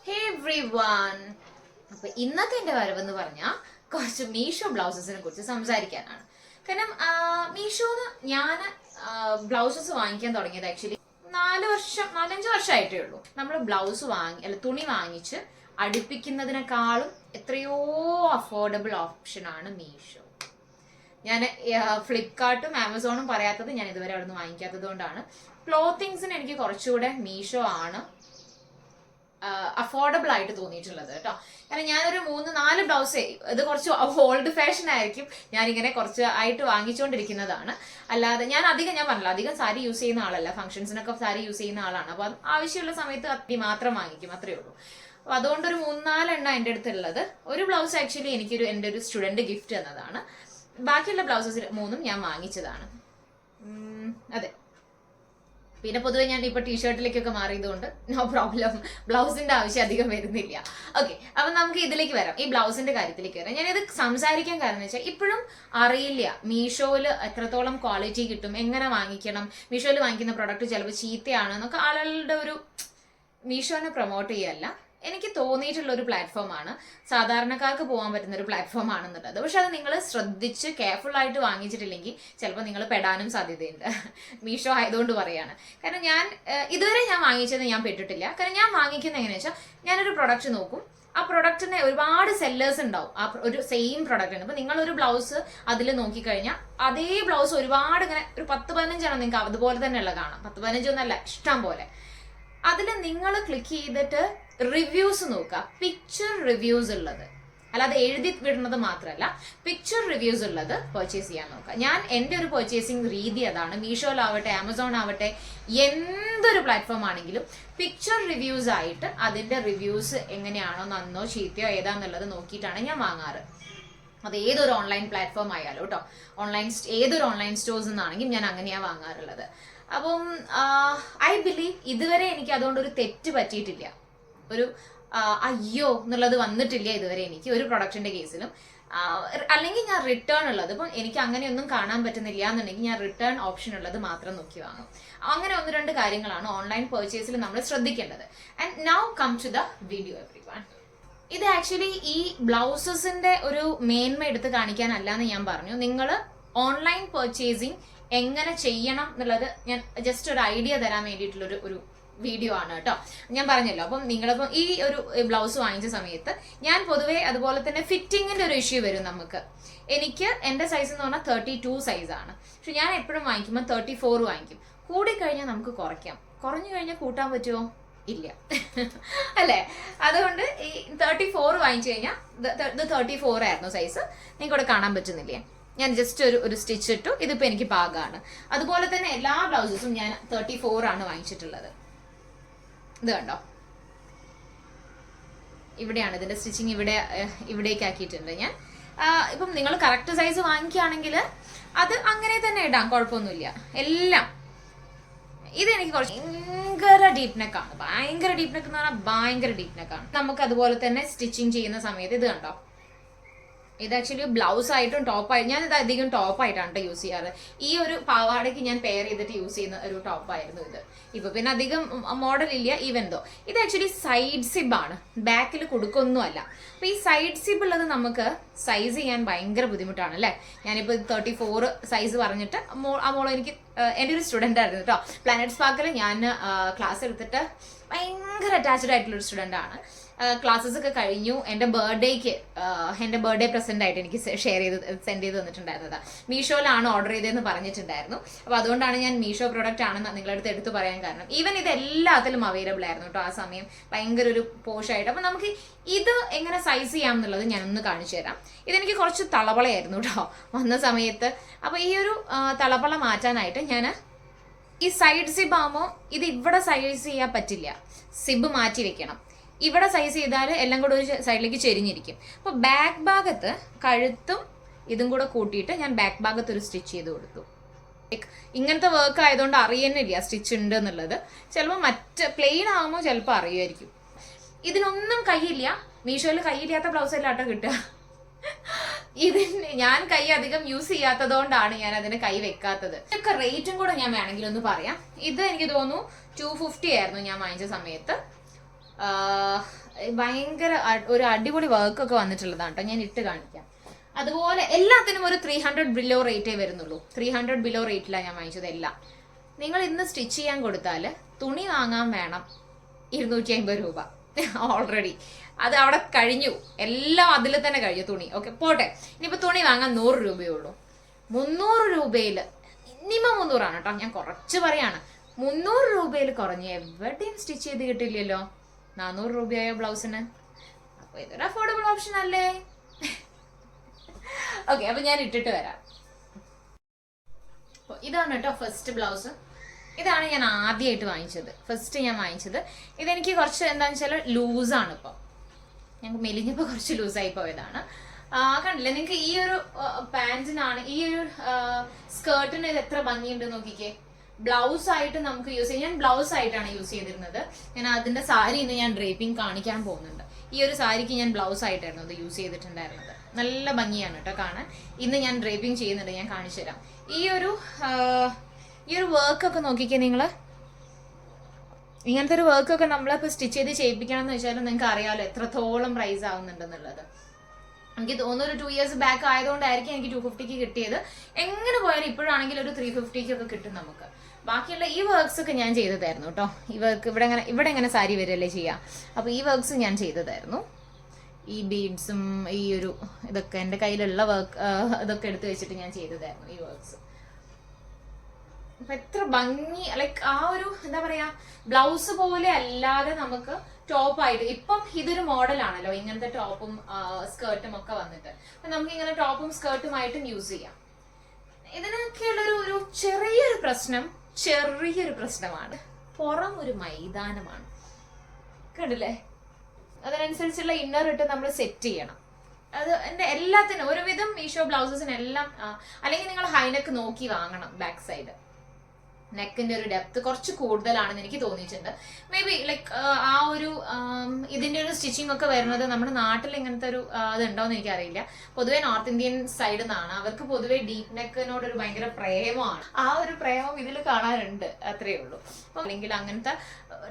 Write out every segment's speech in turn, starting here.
ഹേ everyone. അപ്പൊ ഇന്നത്തെ എന്റെ വരവെന്ന് പറഞ്ഞാൽ കുറച്ച് മീഷോ ബ്ലൗസസിനെ കുറിച്ച് സംസാരിക്കാനാണ്. കാരണം മീഷോന്ന് ഞാൻ ബ്ലൗസസ് വാങ്ങിക്കാൻ തുടങ്ങിയത് ആക്ച്വലി 4-5 വർഷമായിട്ടേ ഉള്ളൂ. നമ്മൾ ബ്ലൗസ് തുണി വാങ്ങിച്ച് അടുപ്പിക്കുന്നതിനേക്കാളും എത്രയോ അഫോർഡബിൾ ഓപ്ഷനാണ് മീഷോ. ഞാൻ ഫ്ലിപ്കാർട്ടും ആമസോണും പറയാത്തത് ഞാൻ ഇതുവരെ അവിടെ നിന്ന് വാങ്ങിക്കാത്തത് കൊണ്ടാണ്. ക്ലോത്തിങ്സിന് എനിക്ക് കുറച്ചുകൂടെ മീഷോ ആണ് അഫോർഡബിൾ ആയിട്ട് തോന്നിയിട്ടുള്ളത് കേട്ടോ. കാരണം ഞാനൊരു 3-4 ബ്ലൗസേ, ഇത് കുറച്ച് ഓൾഡ് ഫാഷൻ ആയിരിക്കും, ഞാനിങ്ങനെ കുറച്ച് ആയിട്ട് വാങ്ങിച്ചുകൊണ്ടിരിക്കുന്നതാണ്. അല്ലാതെ ഞാൻ പറഞ്ഞില്ല, അധികം സാരി യൂസ് ചെയ്യുന്ന ആളല്ല, ഫംഗ്ഷൻസിനൊക്കെ സാരി യൂസ് ചെയ്യുന്ന ആളാണ്. അപ്പൊ ആവശ്യമുള്ള സമയത്ത് അത്തി മാത്രം വാങ്ങിക്കും, അത്രേ ഉള്ളൂ. അപ്പൊ അതുകൊണ്ടൊരു 3-4 എണ്ണം എൻ്റെ അടുത്തുള്ളത്. ഒരു ബ്ലൗസ് ആക്ച്വലി എൻ്റെ ഒരു സ്റ്റുഡന്റ് ഗിഫ്റ്റ് എന്നതാണ്. ബാക്കിയുള്ള ബ്ലൗസസ് 3 ഞാൻ വാങ്ങിച്ചതാണ്. അതെ. പിന്നെ പൊതുവെ ഞാൻ ഇപ്പൊ ടീഷർട്ടിലേക്കൊക്കെ മാറിയതുകൊണ്ട് നോ പ്രോബ്ലം, ബ്ലൗസിന്റെ ആവശ്യം അധികം വരുന്നില്ല. ഓക്കെ, അപ്പൊ നമുക്ക് ഇതിലേക്ക് വരാം, ഈ ബ്ലൗസിന്റെ കാര്യത്തിലേക്ക് വരാം. ഞാനിത് സംസാരിക്കാൻ കാരണം വെച്ചാൽ ഇപ്പോഴും അറിയില്ല മീഷോയിൽ എത്രത്തോളം ക്വാളിറ്റി കിട്ടും, എങ്ങനെ വാങ്ങിക്കണം, മീഷോയിൽ വാങ്ങിക്കുന്ന പ്രൊഡക്റ്റ് ചിലപ്പോൾ ചീത്തയാണ് എന്നൊക്കെ ആളുകളുടെ ഒരു മീഷോനെ പ്രൊമോട്ട് ചെയ്യല്ല, എനിക്ക് തോന്നിയിട്ടുള്ള ഒരു പ്ലാറ്റ്ഫോമാണ്, സാധാരണക്കാർക്ക് പോകാൻ പറ്റുന്ന ഒരു പ്ലാറ്റ്ഫോം ആണെന്നുള്ളത്. പക്ഷെ അത് നിങ്ങൾ ശ്രദ്ധിച്ച് കെയർഫുൾ ആയിട്ട് വാങ്ങിച്ചിട്ടില്ലെങ്കിൽ ചിലപ്പോൾ നിങ്ങൾ പെടാനും സാധ്യതയുണ്ട്. മീഷോ ആയതുകൊണ്ട് പറയാണ്. കാരണം ഇതുവരെ ഞാൻ വാങ്ങിച്ചത് ഞാൻ പെട്ടിട്ടില്ല. കാരണം ഞാൻ വാങ്ങിക്കുന്നത് എങ്ങനെയാ വെച്ചാൽ, ഞാനൊരു പ്രൊഡക്റ്റ് നോക്കും, ആ പ്രൊഡക്റ്റിന് ഒരുപാട് സെല്ലേഴ്സ് ഉണ്ടാവും, ആ ഒരു സെയിം പ്രൊഡക്റ്റിന്. അപ്പൊ നിങ്ങളൊരു ബ്ലൗസ് അതിൽ നോക്കിക്കഴിഞ്ഞാൽ അതേ ബ്ലൗസ് ഒരുപാട് ഇങ്ങനെ ഒരു 10-15 എണ്ണം നിങ്ങൾക്ക് അതുപോലെ തന്നെയുള്ള കാണാം. 10-15 ഒന്നല്ല, ഇഷ്ടം പോലെ. അതിൽ നിങ്ങൾ ക്ലിക്ക് ചെയ്തിട്ട് റിവ്യൂസ് നോക്കുക, പിക്ചർ റിവ്യൂസ് ഉള്ളത്, അല്ലാതെ എഴുതി വിടുന്നത് മാത്രമല്ല, പിക്ചർ റിവ്യൂസ് ഉള്ളത് പർച്ചേസ് ചെയ്യാൻ നോക്കുക. ഞാൻ എൻ്റെ ഒരു പർച്ചേസിങ് രീതി അതാണ്. മീഷോയിലാവട്ടെ, ആമസോൺ ആവട്ടെ, എന്തൊരു പ്ലാറ്റ്ഫോം ആണെങ്കിലും പിക്ചർ റിവ്യൂസ് ആയിട്ട് അതിൻ്റെ റിവ്യൂസ് എങ്ങനെയാണോ, നന്നോ ചീത്തയോ ഏതാന്നുള്ളത് നോക്കിയിട്ടാണ് ഞാൻ വാങ്ങാറ്. അത് ഏതൊരു ഓൺലൈൻ പ്ലാറ്റ്ഫോം ആയാലും കേട്ടോ, ഏതൊരു ഓൺലൈൻ സ്റ്റോഴ്സ് നിന്നാണെങ്കിൽ ഞാൻ അങ്ങനെയാണ് വാങ്ങാറുള്ളത്. അപ്പം ഐ ബിലീവ് ഇതുവരെ എനിക്ക് അതുകൊണ്ട് ഒരു തെറ്റ് പറ്റിയിട്ടില്ല, ഒരു അയ്യോ എന്നുള്ളത് വന്നിട്ടില്ല ഇതുവരെ എനിക്ക് ഒരു പ്രൊഡക്റ്റിന്റെ കേസിലും. അല്ലെങ്കിൽ ഞാൻ റിട്ടേൺ ഉള്ളത്, ഇപ്പം എനിക്ക് അങ്ങനെയൊന്നും കാണാൻ പറ്റുന്നില്ല എന്നുണ്ടെങ്കിൽ ഞാൻ റിട്ടേൺ ഓപ്ഷൻ ഉള്ളത് മാത്രം നോക്കി വാങ്ങും. അങ്ങനെ 1-2 കാര്യങ്ങളാണ് ഓൺലൈൻ പർച്ചേസിൽ നമ്മൾ ശ്രദ്ധിക്കേണ്ടത്. And now come to the video everyone. ഇത് ആക്ച്വലി ഈ ബ്ലൗസസിന്റെ ഒരു മേന്മ എടുത്ത് കാണിക്കാനല്ല എന്ന് ഞാൻ പറഞ്ഞു. നിങ്ങൾ ഓൺലൈൻ പർച്ചേസിങ് എങ്ങനെ ചെയ്യണം എന്നുള്ളത് ഞാൻ ജസ്റ്റ് ഒരു ഐഡിയ തരാൻ വേണ്ടിയിട്ടുള്ള ഒരു വീഡിയോ ആണ് കേട്ടോ. ഞാൻ പറഞ്ഞല്ലോ, അപ്പം നിങ്ങളിപ്പം ഈ ഒരു ബ്ലൗസ് വാങ്ങിച്ച സമയത്ത് ഞാൻ പൊതുവേ അതുപോലെ തന്നെ ഫിറ്റിങ്ങിന്റെ ഒരു ഇഷ്യൂ വരും നമുക്ക്. എനിക്ക് എൻ്റെ സൈസ് എന്ന് പറഞ്ഞാൽ 32 സൈസാണ്. പക്ഷെ ഞാൻ എപ്പോഴും വാങ്ങിക്കുമ്പോൾ 34 വാങ്ങിക്കും. കൂടിക്കഴിഞ്ഞാൽ നമുക്ക് കുറയ്ക്കാം, കുറഞ്ഞു കഴിഞ്ഞാൽ കൂട്ടാൻ പറ്റുമോ? ഇല്ല അല്ലേ? അതുകൊണ്ട് ഈ 34 വാങ്ങിച്ചു കഴിഞ്ഞാൽ ഇത് 34 ആയിരുന്നു സൈസ്, നിങ്ങൾക്ക് ഇവിടെ കാണാൻ പറ്റുന്നില്ലേ? ഞാൻ ജസ്റ്റ് ഒരു സ്റ്റിച്ച് ഇട്ടു, ഇതിപ്പോൾ എനിക്ക് പാകമാണ്. അതുപോലെ തന്നെ എല്ലാ ബ്ലൗസസും ഞാൻ 34 ആണ് വാങ്ങിച്ചിട്ടുള്ളത്. ഇത് കണ്ടോ, ഇവിടെയാണ് ഇതിന്റെ സ്റ്റിച്ചിങ്, ഇവിടേക്ക് ആക്കിയിട്ടുണ്ട് ഞാൻ. ഇപ്പം നിങ്ങൾ കറക്റ്റ് സൈസ് വാങ്ങിക്കുകയാണെങ്കിൽ അത് അങ്ങനെ തന്നെ ഇടാം, കുഴപ്പമൊന്നുമില്ല. എല്ലാം ഇതെനിക്ക് കുറച്ച് ഭയങ്കര ഡീപ്പ് നെക്കാണ്, ഭയങ്കര ഡീപ്പ് നെക്ക് എന്ന് പറഞ്ഞാൽ ഭയങ്കര ഡീപ്പ് നെക്കാണ്. നമുക്ക് അതുപോലെ തന്നെ സ്റ്റിച്ചിങ് ചെയ്യുന്ന സമയത്ത് ഇത് കണ്ടോ, ഇത് ആക്ച്വലി ബ്ലൗസ് ആയിട്ടും ടോപ്പായിട്ട്, ഞാൻ ഇത് അധികം ടോപ്പായിട്ടാണ് യൂസ് ചെയ്യാറ്. ഈ ഒരു പാവാടയ്ക്ക് ഞാൻ പെയർ ചെയ്തിട്ട് യൂസ് ചെയ്യുന്ന ഒരു ടോപ്പായിരുന്നു ഇത്. ഇപ്പൊ പിന്നെ അധികം മോഡൽ ഇല്ല. ഈവൻ ഇത് ആക്ച്വലി സൈഡ് സിബ് ആണ്, ബാക്കിൽ കൊടുക്കൊന്നുമല്ല. അപ്പൊ ഈ സൈഡ് സിബ് ഉള്ളത് നമുക്ക് സൈസ് ചെയ്യാൻ ഭയങ്കര ബുദ്ധിമുട്ടാണ് അല്ലേ? ഞാനിപ്പോൾ 34 സൈസ് പറഞ്ഞിട്ട് ആ മോള് എനിക്ക് എൻ്റെ ഒരു സ്റ്റുഡൻ്റ് ആയിരുന്നു കേട്ടോ. പ്ലാനറ്റ് സ്പാർക്കിൽ ഞാൻ ക്ലാസ് എടുത്തിട്ട് ഭയങ്കര അറ്റാച്ച്ഡ് ആയിട്ടുള്ള ഒരു സ്റ്റുഡൻ്റ് ആണ്. ക്ലാസ്സസ് ഒക്കെ കഴിഞ്ഞു. എൻ്റെ ബർത്ത്ഡേ പ്രസന്റ് ആയിട്ട് എനിക്ക് സെൻഡ് ചെയ്ത് തന്നിട്ടുണ്ടായിരുന്നത് മീഷോയിലാണ് ഓർഡർ ചെയ്തതെന്ന് പറഞ്ഞിട്ടുണ്ടായിരുന്നു. അപ്പോൾ അതുകൊണ്ടാണ് ഞാൻ മീഷോ പ്രോഡക്റ്റ് ആണെന്ന് നിങ്ങളുടെ അടുത്ത് എടുത്ത് പറയാൻ കാരണം. ഈവൻ ഇത് എല്ലാത്തിലും അവൈലബിൾ ആയിരുന്നു കേട്ടോ ആ സമയം, ഭയങ്കര ഒരു പോഷായിട്ട്. അപ്പം നമുക്ക് ഇത് എങ്ങനെ സൈസ് ചെയ്യാം എന്നുള്ളത് ഞാനൊന്ന് കാണിച്ചു തരാം. ഇതെനിക്ക് കുറച്ച് തളപളയായിരുന്നു കേട്ടോ വന്ന സമയത്ത്. അപ്പോൾ ഈ ഒരു തളപള മാറ്റാനായിട്ട് ഞാൻ ഈ സൈഡ് സിബ് ആകുമ്പോൾ ഇത് ഇവിടെ സൈസ് ചെയ്യാൻ പറ്റില്ല, സിബ് മാറ്റി വെക്കണം. ഇവിടെ സൈസ് ചെയ്താൽ എല്ലാം കൂടെ ഒരു സൈഡിലേക്ക് ചെരിഞ്ഞിരിക്കും. അപ്പോൾ ബാക്ക് ഭാഗത്ത് കഴുത്തും ഇതും കൂടെ കൂട്ടിയിട്ട് ഞാൻ ബാക്ക് ഭാഗത്ത് ഒരു സ്റ്റിച്ച് ചെയ്ത് കൊടുത്തു. ഇങ്ങനത്തെ വർക്ക് ആയതുകൊണ്ട് അറിയുന്നില്ല സ്റ്റിച്ച് ഉണ്ട് എന്നുള്ളത്. ചിലപ്പോൾ പ്ലെയിൻ ആകുമ്പോൾ ചിലപ്പോൾ അറിയുമായിരിക്കും. ഇതിനൊന്നും കൈയില്ല, മീഷോയിൽ കൈയില്ലാത്ത ബ്ലൗസ് എല്ലാം ആട്ടോ കിട്ടുക. ഇതിന് ഞാൻ കൈ അധികം യൂസ് ചെയ്യാത്തതുകൊണ്ടാണ് ഞാൻ അതിന് കൈ വെക്കാത്തത്. ഇതൊക്കെ റേറ്റും കൂടെ ഞാൻ വേണമെങ്കിൽ ഒന്ന് പറയാം. ഇത് എനിക്ക് തോന്നുന്നു 250 ആയിരുന്നു ഞാൻ വാങ്ങിച്ച സമയത്ത്. ഭയങ്കര ഒരു അടിപൊളി വർക്കൊക്കെ വന്നിട്ടുള്ളതാണ് കേട്ടോ. ഞാൻ ഇട്ട് കാണിക്കാം. അതുപോലെ എല്ലാത്തിനും ഒരു 300 ബിലോ റേറ്റേ വരുന്നുള്ളൂ. 300 ബിലോ റേറ്റിലാണ് ഞാൻ വാങ്ങിച്ചത് എല്ലാം. നിങ്ങൾ ഇന്ന് സ്റ്റിച്ച് ചെയ്യാൻ കൊടുത്താൽ തുണി വാങ്ങാൻ വേണം 250 രൂപ ഓൾറെഡി. അത് അവിടെ കഴിഞ്ഞു, എല്ലാം അതിൽ തന്നെ കഴിഞ്ഞു തുണി. ഓക്കെ പോട്ടെ, ഇനിയിപ്പോൾ തുണി വാങ്ങാൻ 100 രൂപയേ ഉള്ളൂ. 300 രൂപയിൽ മിനിമം 300 ആണ് കേട്ടോ, ഞാൻ കുറച്ച് പറയാണ്. 300 രൂപയിൽ കുറഞ്ഞ് എവിടെയും സ്റ്റിച്ച് ചെയ്ത് കിട്ടില്ലല്ലോ 400 രൂപയായോ ബ്ലൗസിന്. അപ്പോൾ ഇതൊരു അഫോർഡബിൾ ഓപ്ഷൻ അല്ലേ? ഓക്കെ, അപ്പൊ ഞാൻ ഇട്ടിട്ട് വരാം. ഇതാണ് കേട്ടോ ഫസ്റ്റ് ബ്ലൗസ്. ഇതാണ് ഞാൻ ആദ്യമായിട്ട് വാങ്ങിച്ചത്. ഫസ്റ്റ് ഞാൻ വാങ്ങിച്ചത് ഇതെനിക്ക് കുറച്ച് എന്താണെന്ന് വെച്ചാൽ ലൂസാണ്. ഇപ്പം ഞങ്ങൾക്ക് മെലിഞ്ഞപ്പോൾ കുറച്ച് ലൂസായി പോയതാണ്. കണ്ടില്ലേ നിങ്ങൾക്ക്? ഈ ഒരു പാൻറ്റിനാണ്, ഈ ഒരു സ്കേർട്ടിന് ഇത് എത്ര ഭംഗിയുണ്ട് നോക്കിക്കേ. ബ്ലൗസ് ആയിട്ട് നമുക്ക് യൂസ് ചെയ്യാം. ഞാൻ ബ്ലൗസ് ആയിട്ടാണ് യൂസ് ചെയ്തിരുന്നത്. ഞാൻ അതിന്റെ സാരി ഇന്ന് ഞാൻ ഡ്രേപ്പിംഗ് കാണിക്കാൻ പോകുന്നുണ്ട്. ഈ ഒരു സാരിക്ക് ഞാൻ ബ്ലൗസ് ആയിട്ടായിരുന്നു അത് യൂസ് ചെയ്തിട്ടുണ്ടായിരുന്നത്. നല്ല ഭംഗിയാണ് കേട്ടോ കാണാൻ. ഇന്ന് ഞാൻ ഡ്രേപ്പിംഗ് ചെയ്യുന്നുണ്ട്, ഞാൻ കാണിച്ചു തരാം. ഈ ഒരു വർക്കൊക്കെ നോക്കിക്കേ നിങ്ങൾ. ഇങ്ങനത്തെ ഒരു വർക്കൊക്കെ നമ്മളിപ്പോൾ സ്റ്റിച്ച് ചെയ്ത് ചെയ്യിപ്പിക്കണം എന്ന് വെച്ചാൽ നിങ്ങൾക്ക് അറിയാമല്ലോ എത്രത്തോളം പ്രൈസ് ആവുന്നുണ്ടെന്നുള്ളത്. എനിക്ക് തോന്നുന്നു ഒരു 2 years ബാക്ക് ആയതുകൊണ്ടായിരിക്കും എനിക്ക് 250ക്ക് കിട്ടിയത്. എങ്ങനെ പോയാലും ഇപ്പോഴാണെങ്കിൽ ഒരു 350ക്ക് ഒക്കെ കിട്ടും നമുക്ക്. ബാക്കിയുള്ള ഈ വർക്ക്സ് ഒക്കെ ഞാൻ ചെയ്തതായിരുന്നു കേട്ടോ. ഈ വർക്ക് ഇവിടെ എങ്ങനെ സാരി വരികയല്ലേ ചെയ്യുക. അപ്പോൾ ഈ വർക്ക്സ് ഞാൻ ചെയ്തതായിരുന്നു. ഈ ബീഡ്സും ഈ ഒരു ഇതൊക്കെ എൻ്റെ കയ്യിലുള്ള വർക്ക് ഇതൊക്കെ എടുത്ത് വെച്ചിട്ട് ഞാൻ ചെയ്തതായിരുന്നു ഈ വർക്ക്സ്. അപ്പൊ എത്ര ഭംഗി, ലൈക്ക് ആ ഒരു എന്താ പറയാ ബ്ലൗസ് പോലെ അല്ലാതെ നമുക്ക് ടോപ്പായിട്ട്. ഇപ്പം ഇതൊരു മോഡലാണല്ലോ ഇങ്ങനത്തെ ടോപ്പും സ്കേർട്ടും ഒക്കെ വന്നിട്ട്. അപ്പൊ നമുക്ക് ഇങ്ങനെ ടോപ്പും സ്കേർട്ടുമായിട്ടും യൂസ് ചെയ്യാം. ഇതിനൊക്കെയുള്ളൊരു ചെറിയൊരു പ്രശ്നമാണ്, പുറം ഒരു മൈതാനമാണ്. കണ്ടില്ലേ? അതിനനുസരിച്ചുള്ള ഇന്നർ ഇട്ട് നമ്മൾ സെറ്റ് ചെയ്യണം. അത് എൻ്റെ എല്ലാത്തിനും ഒരുവിധം മീഷോ ബ്ലൗസസിനെല്ലാം. അല്ലെങ്കിൽ നിങ്ങൾ ഹൈനെക്ക് നോക്കി വാങ്ങണം. ബാക്ക് സൈഡ് നെക്കിന്റെ ഒരു ഡെപ്ത് കുറച്ച് കൂടുതലാണെന്ന് എനിക്ക് തോന്നിയിട്ടുണ്ട്. മേ ബി ലൈക്ക് ആ ഒരു ഇതിന്റെ ഒരു സ്റ്റിച്ചിങ് ഒക്കെ വരുന്നത് നമ്മുടെ നാട്ടിൽ ഇങ്ങനത്തെ ഒരു ഇതുണ്ടോന്ന് എനിക്കറിയില്ല. പൊതുവെ നോർത്ത് ഇന്ത്യൻ സൈഡിൽ നിന്നാണ്. അവർക്ക് പൊതുവെ ഡീപ്പ് നെക്കിനോട് ഒരു ഭയങ്കര പ്രേമമാണ്. ആ ഒരു പ്രേമം ഇതിൽ കാണാനുണ്ട്, അത്രയേ ഉള്ളൂ. അല്ലെങ്കിൽ അങ്ങനത്തെ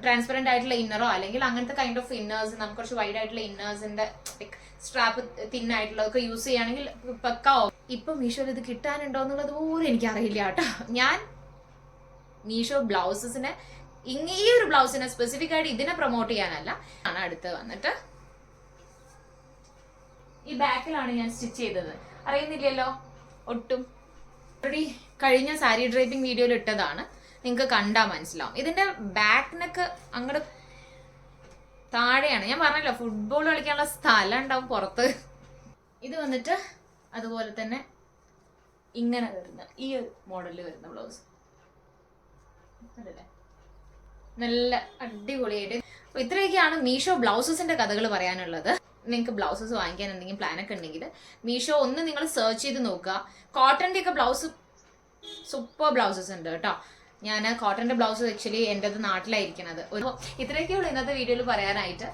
ട്രാൻസ്പെറന്റ് ആയിട്ടുള്ള ഇന്നറോ അല്ലെങ്കിൽ അങ്ങനത്തെ കൈൻഡ് ഓഫ് ഇന്നേഴ്സ്, നമുക്ക് കുറച്ച് വൈഡ് ആയിട്ടുള്ള ഇന്നേഴ്സിന്റെ ലൈക്ക് സ്ട്രാപ്പ് തിന്നായിട്ടുള്ളതൊക്കെ യൂസ് ചെയ്യുകയാണെങ്കിൽ പക്കാവും. ഇപ്പൊ മീഷോയിൽ ഇത് കിട്ടാനുണ്ടോ എന്നുള്ളത് പോലും എനിക്കറിയില്ല കേട്ടോ. ഞാൻ മീഷോ ബ്ലൗസസിനെ ഈ ഒരു ബ്ലൗസിനെ സ്പെസിഫിക് ആയിട്ട് ഇതിനെ പ്രൊമോട്ട് ചെയ്യാനല്ല. അടുത്ത് വന്നിട്ട് ഈ ബാക്കിലാണ് ഞാൻ സ്റ്റിച്ച് ചെയ്തത്. അറിയുന്നില്ലല്ലോ ഒട്ടും. ഓൾറെഡി കഴിഞ്ഞ സാരി ഡ്രൈപ്പിംഗ് വീഡിയോയിൽ ഇട്ടതാണ്, നിങ്ങൾക്ക് കണ്ടാൽ മനസ്സിലാവും. ഇതിന്റെ ബാക്കിനൊക്കെ അങ്ങോട്ട് താഴെയാണ്. ഞാൻ പറഞ്ഞല്ലോ ഫുട്ബോൾ കളിക്കാനുള്ള സ്ഥലം ഉണ്ടാവും പുറത്ത്. ഇത് വന്നിട്ട് അതുപോലെ തന്നെ ഇങ്ങനെ വരുന്ന ഈ ഒരു മോഡലിൽ വരുന്ന ബ്ലൗസ് അല്ലേ, നല്ല അടിപൊളിയായിട്ട്. അപ്പൊ ഇത്രയൊക്കെയാണ് മീഷോ ബ്ലൗസസിന്റെ കഥകൾ പറയാനുള്ളത്. നിങ്ങൾക്ക് ബ്ലൗസസ് വാങ്ങിക്കാൻ എന്തെങ്കിലും പ്ലാനൊക്കെ ഉണ്ടെങ്കിൽ മീഷോ ഒന്ന് നിങ്ങൾ സെർച്ച് ചെയ്ത് നോക്കുക. കോട്ടന്റെ ഒക്കെ ബ്ലൗസ് സൂപ്പർ ബ്ലൗസസ് ഉണ്ട് കേട്ടോ. ഞാൻ കോട്ടന്റെ ബ്ലൗസ് ആക്ച്വലി എൻ്റെത് നാട്ടിലായിരിക്കുന്നത്. ഇത്രയൊക്കെയുള്ളൂ ഇന്നത്തെ വീഡിയോയിൽ പറയാനായിട്ട്.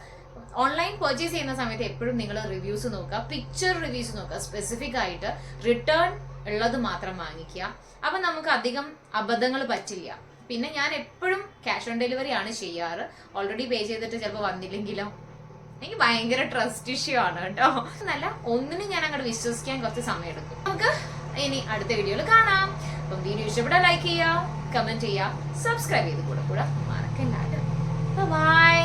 ഓൺലൈൻ പർച്ചേസ് ചെയ്യുന്ന സമയത്ത് എപ്പോഴും നിങ്ങൾ റിവ്യൂസ് നോക്കുക, പിക്ചർ റിവ്യൂസ് നോക്കുക. സ്പെസിഫിക് ആയിട്ട് റിട്ടേൺ ഉള്ളത് മാത്രം വാങ്ങിക്കുക. അപ്പൊ നമുക്ക് അധികം അബദ്ധങ്ങൾ പറ്റില്ല. പിന്നെ ഞാൻ എപ്പോഴും ക്യാഷ് ഓൺ ഡെലിവറി ആണ് ചെയ്യാറ്. ഓൾറെഡി പേ ചെയ്തിട്ട് ചിലപ്പോൾ വന്നില്ലെങ്കിലോ, എനിക്ക് ഭയങ്കര ട്രസ്റ്റ് ഇഷ്യൂ ആണ് കേട്ടോ. നല്ല ഒന്നിനും ഞാൻ അങ്ങോട്ട് വിശ്വസിക്കാൻ കുറച്ച് സമയം എടുക്കും. നമുക്ക് ഇനി അടുത്ത വീഡിയോയിൽ കാണാം. അപ്പം വീഡിയോ ഇഷ്ടപ്പെട്ടാൽ ലൈക്ക് ചെയ്യുക, കമന്റ് ചെയ്യുക, സബ്സ്ക്രൈബ് ചെയ്ത് കൂടെ മറക്കല്ലാണ്ട്. ബൈ.